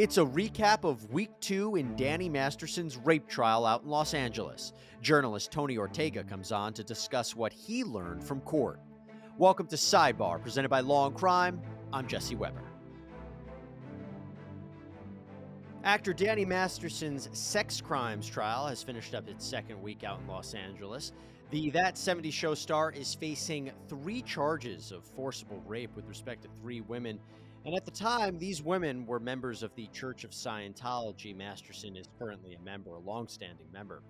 It's a recap of week 2 in Danny Masterson's rape trial out in Los Angeles. Journalist Tony Ortega comes on to discuss what he learned from court. Welcome to Sidebar, presented by Law&Crime. I'm Jesse Weber. Actor Danny Masterson's sex crimes trial has finished up its second week out in Los Angeles. The That 70s Show star is facing 3 charges of forcible rape with respect to 3 women. And at the time, these women were members of the Church of Scientology. Masterson is currently a member, a longstanding member.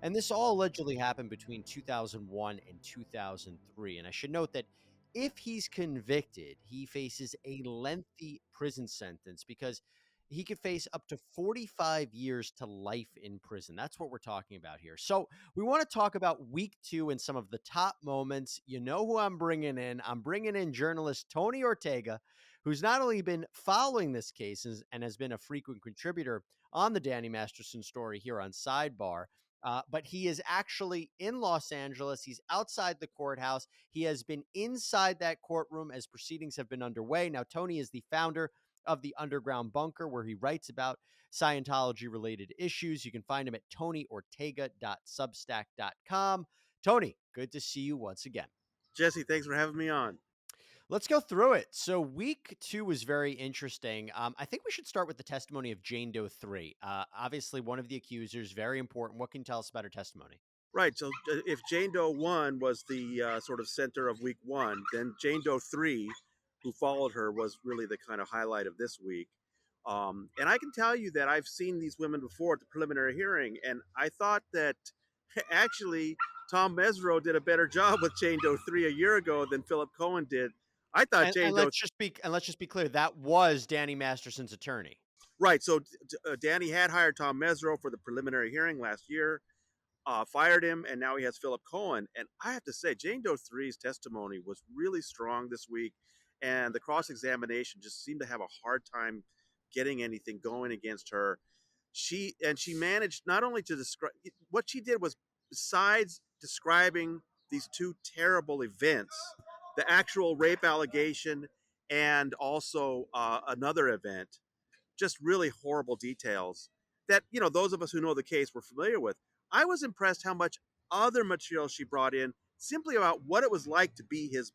And this all allegedly happened between 2001 and 2003. And I should note that if he's convicted, he faces a lengthy prison sentence because he could face up to 45 years to life in prison. That's what we're talking about here. So we want to talk about week 2 and some of the top moments. You know who I'm bringing in. I'm bringing in journalist Tony Ortega, who's not only been following this case and has been a frequent contributor on the Danny Masterson story here on Sidebar, but he is actually in Los Angeles. He's outside the courthouse. He has been inside that courtroom as proceedings have been underway. Now, Tony is the founder of the Underground Bunker, where he writes about Scientology-related issues. You can find him at tonyortega.substack.com. Tony, good to see you once again. Jesse, thanks for having me on. Let's go through it. So week 2 was very interesting. I think we should start with the testimony of Jane Doe 3. Obviously, one of the accusers, very important. What can you tell us about her testimony? Right. So if Jane Doe 1 was the sort of center of week 1, then Jane Doe 3, who followed her, was really the kind of highlight of this week. And I can tell you that I've seen these women before at the preliminary hearing, and I thought that actually Tom Mesereau did a better job with Jane Doe 3 a year ago than Philip Cohen did. I thought Jane Doe... let's just be clear, that was Danny Masterson's attorney. Right. So Danny had hired Tom Mesereau for the preliminary hearing last year, fired him, and now he has Philip Cohen. And I have to say, Jane Doe 3's testimony was really strong this week, and the cross-examination just seemed to have a hard time getting anything going against her. She managed not only to describe... What she did was, besides describing these 2 terrible events, the actual rape allegation and also another event, just really horrible details that, you know, those of us who know the case were familiar with. I was impressed how much other material she brought in simply about what it was like to be his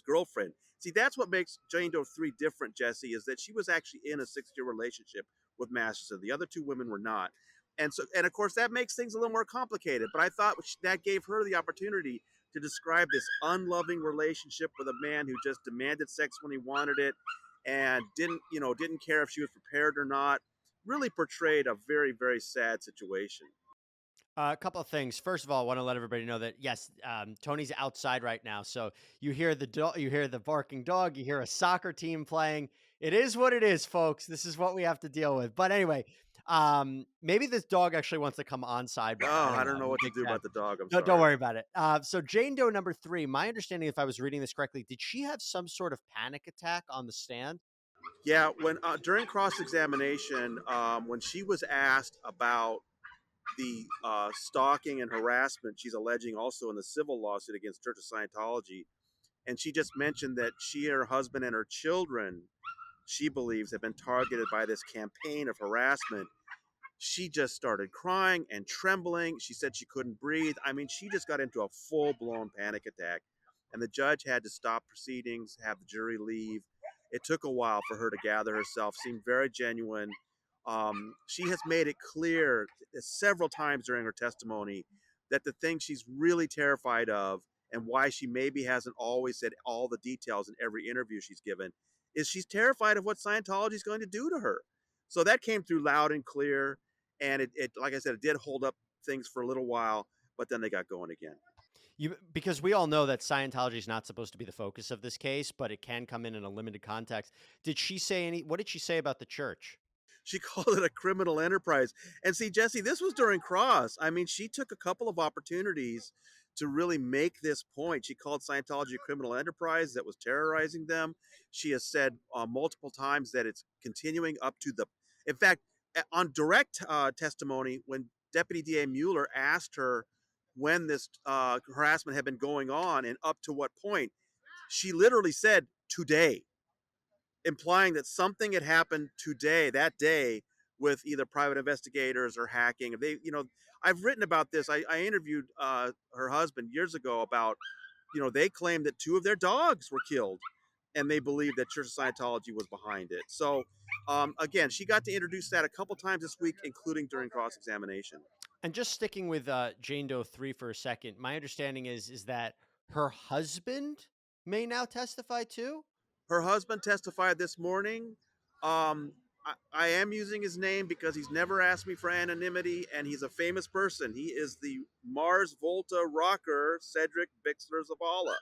girlfriend. See, that's what makes Jane Doe 3 different, Jesse, is that she was actually in a 6-year relationship with Masterson. The other 2 women were not. And of course, that makes things a little more complicated. But I thought that gave her the opportunity to describe this unloving relationship with a man who just demanded sex when he wanted it and didn't care if she was prepared or not. Really portrayed a very, very sad situation. A couple of things. First of all, I want to let everybody know that yes, Tony's outside right now. So you hear the barking dog, you hear a soccer team playing. It is what it is, folks. This is what we have to deal with. But anyway, maybe this dog actually wants to come on Sidebar. I don't know what to do about the dog. No, don't worry about it. So Jane Doe number 3, my understanding, if I was reading this correctly, did she have some sort of panic attack on the stand? Yeah, when during cross-examination, when she was asked about the stalking and harassment she's alleging also in the civil lawsuit against Church of Scientology, and she just mentioned that she, her husband, and her children, she believes, have been targeted by this campaign of harassment, she just started crying and trembling. She said she couldn't breathe. I mean, she just got into a full-blown panic attack, and the judge had to stop proceedings, have the jury leave. It took a while for her to gather herself, seemed very genuine. She has made it clear several times during her testimony that the thing she's really terrified of, and why she maybe hasn't always said all the details in every interview she's given, is she's terrified of what Scientology is going to do to her. So that came through loud and clear, and it like I said, it did hold up things for a little while, but then they got going again. Because we all know that Scientology is not supposed to be the focus of this case, but it can come in a limited context. What did she say about the church? She called it a criminal enterprise. And see, Jesse, this was during cross. I mean, she took a couple of opportunities to really make this point. She called Scientology a criminal enterprise that was terrorizing them. She has said multiple times that it's continuing up to in fact, on direct testimony, when Deputy DA Mueller asked her when this harassment had been going on and up to what point, she literally said, today. implying that something had happened today, that day, with either private investigators or hacking. They, I've written about this. I interviewed her husband years ago about, they claimed that two of their dogs were killed, and they believed that Church of Scientology was behind it. So, again, she got to introduce that a couple times this week, including during cross examination. And just sticking with Jane Doe 3 for a second, my understanding is that her husband may now testify too. Her husband testified this morning. I am using his name because he's never asked me for anonymity, and he's a famous person. He is the Mars Volta rocker, Cedric Bixler Zavala.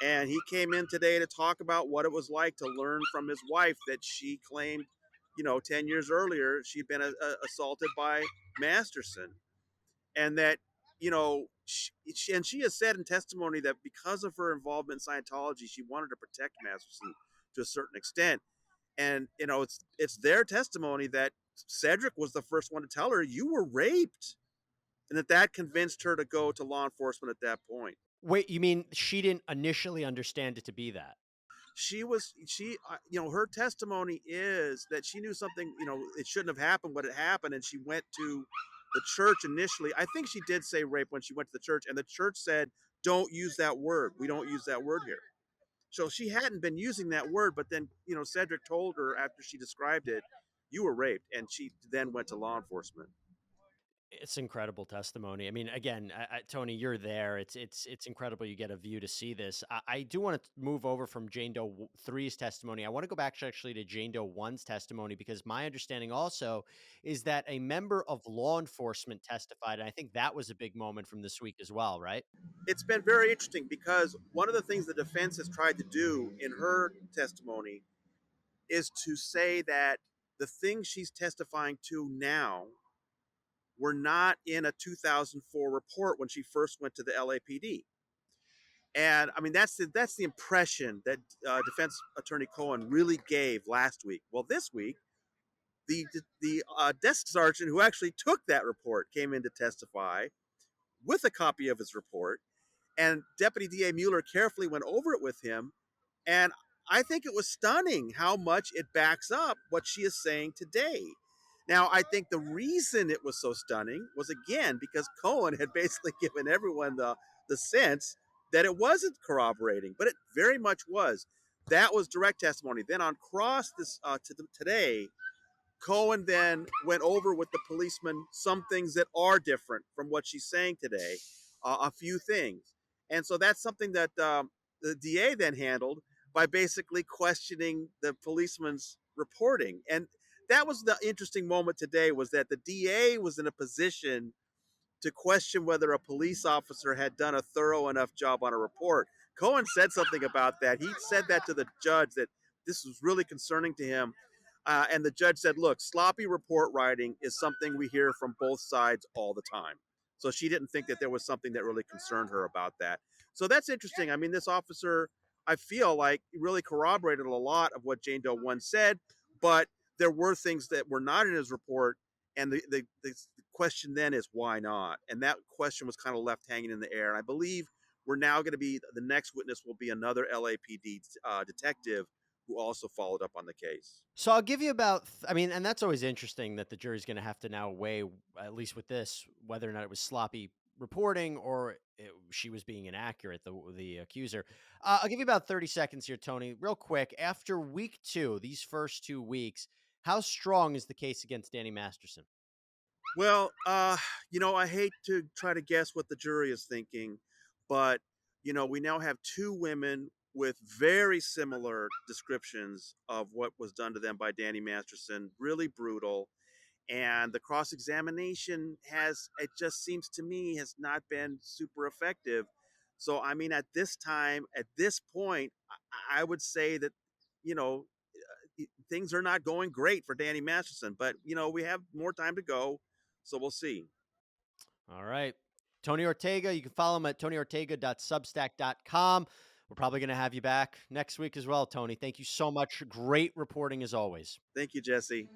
And he came in today to talk about what it was like to learn from his wife that she claimed, 10 years earlier, she'd been assaulted by Masterson. And that, and she has said in testimony that because of her involvement in Scientology, she wanted to protect Masterson to a certain extent. And, it's their testimony that Cedric was the first one to tell her, you were raped. And that convinced her to go to law enforcement at that point. Wait, you mean she didn't initially understand it to be that? Her testimony is that she knew something, it shouldn't have happened, but it happened. And she went to the church initially. I think she did say rape when she went to the church, and the church said, don't use that word. We don't use that word here. So she hadn't been using that word, but then, Cedric told her after she described it, you were raped. And she then went to law enforcement. It's incredible testimony. I mean, again, Tony, you're there. It's incredible you get a view to see this. I do want to move over from Jane Doe 3's testimony. I want to go back actually to Jane Doe 1's testimony, because my understanding also is that a member of law enforcement testified. And I think that was a big moment from this week as well, right? It's been very interesting because one of the things the defense has tried to do in her testimony is to say that the things she's testifying to now were not in a 2004 report when she first went to the LAPD. And I mean, that's the impression that Defense Attorney Cohen really gave last week. Well, this week, the desk sergeant who actually took that report came in to testify with a copy of his report, and Deputy DA Mueller carefully went over it with him. And I think it was stunning how much it backs up what she is saying today. Now, I think the reason it was so stunning was, again, because Cohen had basically given everyone the sense that it wasn't corroborating, but it very much was. That was direct testimony. Then on cross today, Cohen then went over with the policeman some things that are different from what she's saying today, a few things. And so that's something that the DA then handled by basically questioning the policeman's reporting. And that was the interesting moment today, was that the DA was in a position to question whether a police officer had done a thorough enough job on a report. Cohen said something about that. He said that to the judge, that this was really concerning to him. And the judge said, look, sloppy report writing is something we hear from both sides all the time. So she didn't think that there was something that really concerned her about that. So that's interesting. I mean, this officer, I feel like, really corroborated a lot of what Jane Doe 1 said, but there were things that were not in his report. And the question then is, why not? And that question was kind of left hanging in the air. And I believe we're now going to be, the next witness will be another LAPD detective who also followed up on the case. So I'll give you about, I mean, and that's always interesting that the jury's going to have to now weigh, at least with this, whether or not it was sloppy reporting or she was being inaccurate, the accuser. I'll give you about 30 seconds here, Tony, real quick. After week 2, these first 2 weeks, how strong is the case against Danny Masterson? Well, I hate to try to guess what the jury is thinking, but, we now have 2 women with very similar descriptions of what was done to them by Danny Masterson, really brutal. And the cross-examination it just seems to me, has not been super effective. So, I mean, at this point, I would say that, you know, things are not going great for Danny Masterson, but, we have more time to go. So we'll see. All right. Tony Ortega, you can follow him at tonyortega.substack.com. We're probably going to have you back next week as well, Tony. Thank you so much. Great reporting as always. Thank you, Jesse.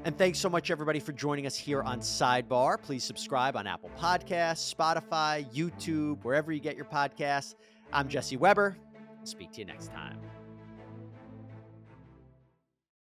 And thanks so much, everybody, for joining us here on Sidebar. Please subscribe on Apple Podcasts, Spotify, YouTube, wherever you get your podcasts. I'm Jesse Weber. Speak to you next time.